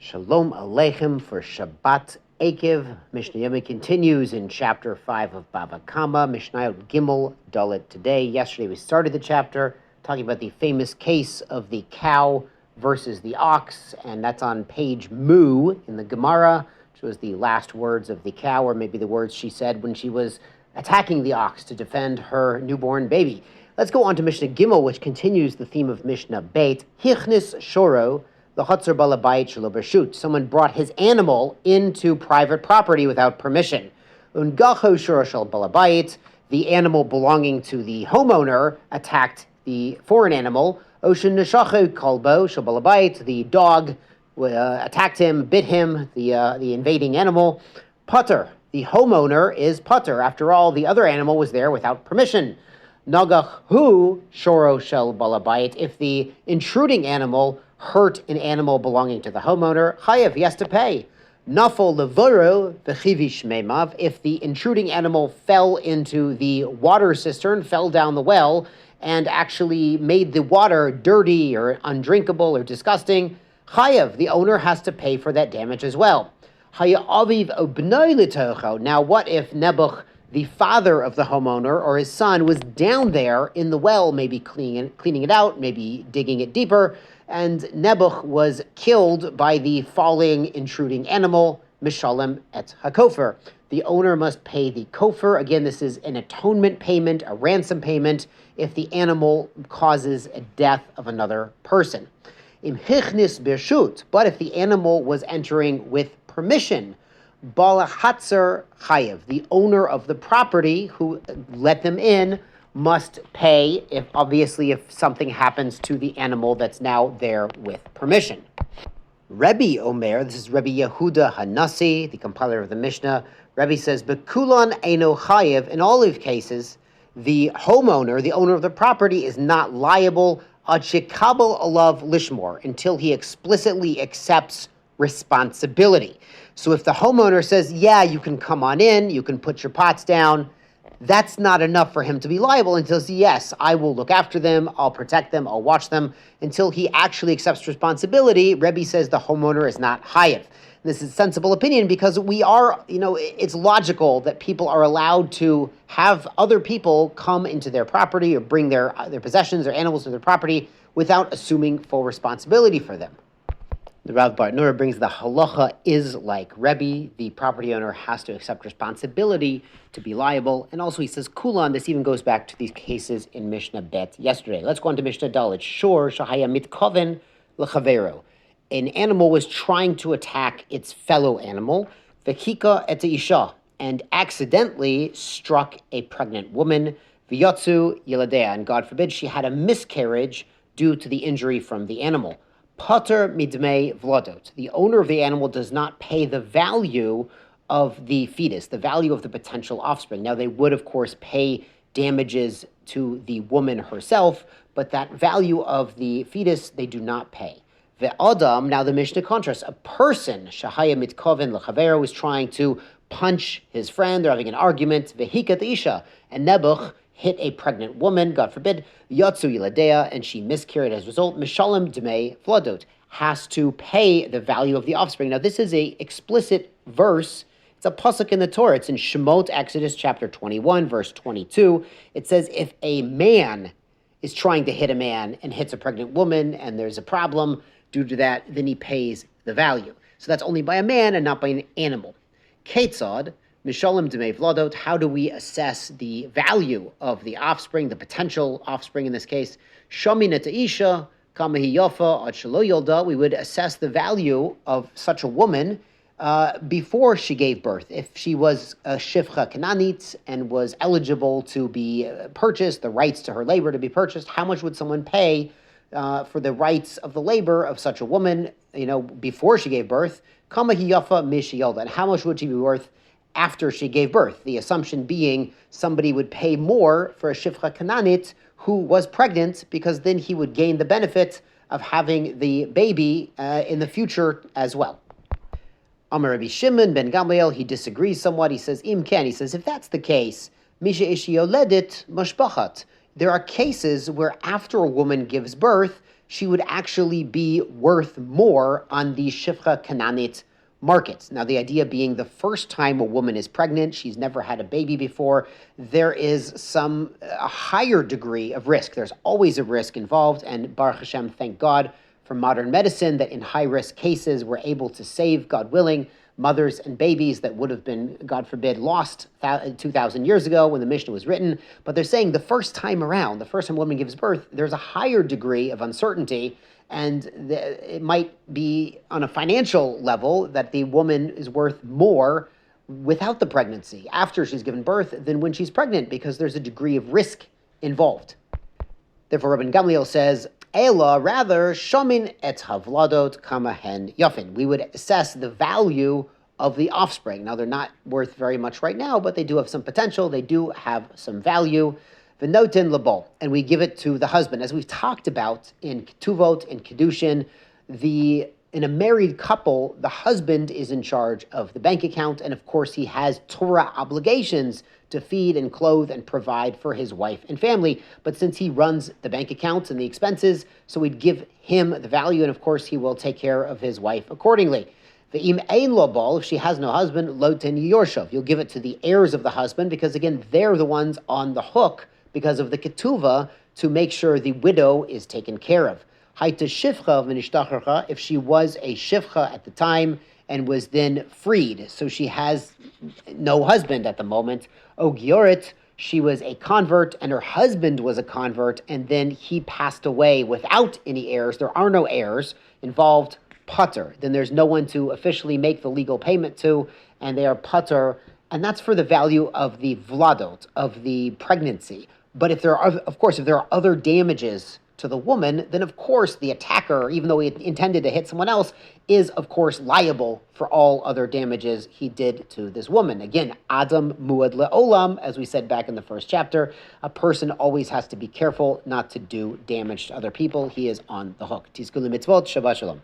Shalom Aleichem for Shabbat Ekev. Mishnah Yomi continues in chapter 5 of Bava Kama, Mishnah Gimel Dalet today. Yesterday we started the chapter talking about the famous case of the cow versus the ox, and that's on page Mu in the Gemara, which was the last words of the cow, or maybe the words she said when she was attacking the ox to defend her newborn baby. Let's go on to Mishnah Gimel, which continues the theme of Mishnah Beit. Hichnis Shoro, the Chatzar Balabayit Shelo Bershut. Someone brought his animal into private property without permission. Ungacho Shoro Shel Balabayit, the animal belonging to the homeowner attacked the foreign animal. Oshin Neshacho Kolbo Shel Balabayit, the dog attacked him, bit him, the invading animal. Pater, the homeowner is pater. After all, the other animal was there without permission. Nagach hu Shoro Shel Balabayit, if the intruding animal hurt an animal belonging to the homeowner, chayev, he has to pay. Nafol levoro v'chivi shmeimav, if the intruding animal fell into the water cistern, fell down the well, and actually made the water dirty or undrinkable or disgusting, chayev, the owner has to pay for that damage as well. Hayaviv obnoi litocho, now what if Nebuch, the father of the homeowner or his son, was down there in the well, maybe cleaning it out, maybe digging it deeper, and Nebuch was killed by the falling, intruding animal, Mishalem et HaKofer. The owner must pay the kofer. Again, this is an atonement payment, a ransom payment, if the animal causes a death of another person. Im hichnis bershut, but if the animal was entering with permission, Bala Hatzer Chayev, the owner of the property who let them in, must pay if something happens to the animal that's now there with permission. Rebbe Omer, this is Rebbe Yehuda Hanasi, the compiler of the Mishnah. Rebbe says, Bekulon Eino Chayev, in all of cases, the homeowner, the owner of the property, is not liable ad shekabel alav lishmor, until he explicitly accepts responsibility. So if the homeowner says, yeah, you can come on in, you can put your pots down, that's not enough for him to be liable until he says, yes, I will look after them, I'll protect them, I'll watch them, until he actually accepts responsibility. Rebbe says the homeowner is not chayev. This is a sensible opinion because we are, it's logical that people are allowed to have other people come into their property or bring their possessions or animals to their property without assuming full responsibility for them. The Rav Barnura brings the halacha is like Rebbe, the property owner has to accept responsibility to be liable. And also he says kulan, this even goes back to these cases in Mishnah Bet yesterday. Let's go on to Mishnah Dalet. Shor shahaya mitkoven lechavero. An animal was trying to attack its fellow animal, v'kika et isha, and accidentally struck a pregnant woman, v'yotzu yiladea, and God forbid she had a miscarriage due to the injury from the animal. Pater midmei vladot. The owner of the animal does not pay the value of the fetus, the value of the potential offspring. Now, they would, of course, pay damages to the woman herself, but that value of the fetus, they do not pay. The Adam, now the Mishnah contrasts, a person, shahaya mitkoven lechavero, was trying to punch his friend, they're having an argument, vehikat isha, and Nebuch hit a pregnant woman, God forbid, yatsu yiladea, and she miscarried as a result. Mishalem dmei vladot, has to pay the value of the offspring. Now, this is a explicit verse. It's a pasuk in the Torah. It's in Shemot, Exodus chapter 21, verse 22. It says, if a man is trying to hit a man and hits a pregnant woman, and there's a problem due to that, then he pays the value. So that's only by a man and not by an animal. Ketzad, Mishalem Dmei Vladot, how do we assess the value of the offspring, the potential offspring in this case? Shomin et Isha, Kamahi Yofa, Ad Shelo Yolda, we would assess the value of such a woman before she gave birth. If she was a Shifcha Kananit and was eligible to be purchased, the rights to her labor to be purchased, how much would someone pay for the rights of the labor of such a woman, before she gave birth? Kamahi Yofa Mishi Yolda, and how much would she be worth after she gave birth? The assumption being somebody would pay more for a Shifcha Kananit who was pregnant, because then he would gain the benefit of having the baby in the future as well. Amar Rabbi Shimon ben Gamliel, he disagrees somewhat. He says, Im Ken, he says, if that's the case, Misha Ishi Yoledit Mashbachat. There are cases where after a woman gives birth, she would actually be worth more on the Shifcha Kananit markets. Now, the idea being the first time a woman is pregnant, she's never had a baby before, there is a higher degree of risk. There's always a risk involved, and Baruch Hashem, thank God for modern medicine that in high-risk cases we're able to save, God willing, mothers and babies that would have been, God forbid, lost 2,000 years ago when the Mishnah was written. But they're saying the first time around, the first time a woman gives birth, there's a higher degree of uncertainty, and it might be on a financial level that the woman is worth more without the pregnancy, after she's given birth, than when she's pregnant, because there's a degree of risk involved. Therefore, Rabbi Gamliel says, Ela, rather, shomin et havladot kama hen yafin. We would assess the value of the offspring. Now, they're not worth very much right now, but they do have some potential. They do have some value. V'notin labol, and we give it to the husband. As we've talked about in Ketuvot, in Kedushin, in a married couple, the husband is in charge of the bank account, and of course he has Torah obligations to feed and clothe and provide for his wife and family. But since he runs the bank accounts and the expenses, so we'd give him the value, and of course he will take care of his wife accordingly. Ve'im ein lo bal, if she has no husband, lo ten yorshov. You'll give it to the heirs of the husband, because again, they're the ones on the hook because of the ketuvah to make sure the widow is taken care of. Haita shivcha v'nishtacharcha, if she was a shivcha at the time and was then freed, so she has no husband at the moment. O giorit, she was a convert and her husband was a convert, and then he passed away without any heirs. There are no heirs involved. Putter. Then there's no one to officially make the legal payment to, and they are putter, and that's for the value of the vladot, of the pregnancy. But if there are other damages to the woman, then of course the attacker, even though he intended to hit someone else, is of course liable for all other damages he did to this woman. Again, Adam muad le'olam, as we said back in the first chapter, a person always has to be careful not to do damage to other people. He is on the hook. Tizkulu mitzvot, Shabbat shalom.